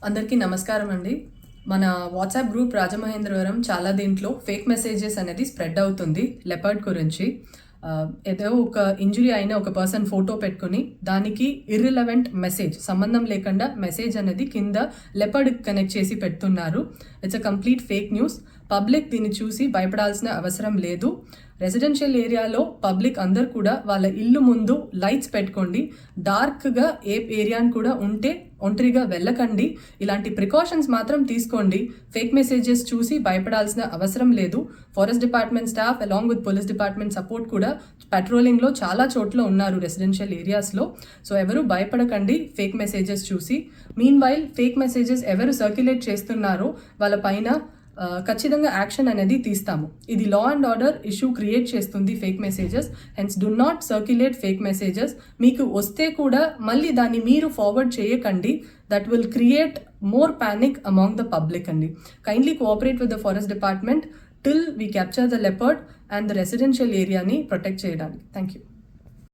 అందరికీ నమస్కారం అండి. మన వాట్సాప్ గ్రూప్ రాజమహేంద్రవరం చాలా దీంట్లో ఫేక్ మెసేజెస్ అనేది స్ప్రెడ్ అవుతుంది లెపర్డ్ గురించి. ఏదో ఒక ఇంజురీ అయిన ఒక పర్సన్ ఫోటో పెట్టుకుని దానికి ఇర్రిలవెంట్ మెసేజ్, సంబంధం లేకుండా మెసేజ్ అనేది కింద లెపర్డ్ కనెక్ట్ చేసి పెడుతున్నారు. It's a complete fake news. Public దీన్ని చూసి భయపడాల్సిన అవసరం లేదు. రెసిడెన్షియల్ ఏరియాలో పబ్లిక్ అందరు కూడా వాళ్ళ ఇల్లు ముందు లైట్స్ పెట్టుకోండి. డార్క్గా ఏ ఏరియాని కూడా ఉంటే ఒంటరిగా వెళ్ళకండి. ఇలాంటి ప్రికాషన్స్ మాత్రం తీసుకోండి. ఫేక్ మెసేజెస్ చూసి భయపడాల్సిన అవసరం లేదు. Forest department staff along with police department support కూడా పెట్రోలింగ్లో చాలా చోట్ల ఉన్నారు రెసిడెన్షియల్ ఏరియాస్లో. సో ఎవరు భయపడకండి ఫేక్ మెసేజెస్ చూసి. మీన్ వైల్ ఫేక్ మెసేజెస్ ఎవరు సర్క్యులేట్ చేస్తున్నారో వాళ్ళ పైన ఖచ్చితంగా యాక్షన్ అనేది తీస్తాము. ఇది law and order issue create చేస్తుంది fake messages. Hence do not circulate fake messages. మీకు వస్తే కూడా మళ్ళీ దాన్ని మీరు ఫార్వర్డ్ చేయకండి. That will create more panic among the public అండి. Kindly cooperate with the forest department till we capture the leopard and the residential ఏరియాని protect చేయడానికి. Thank you.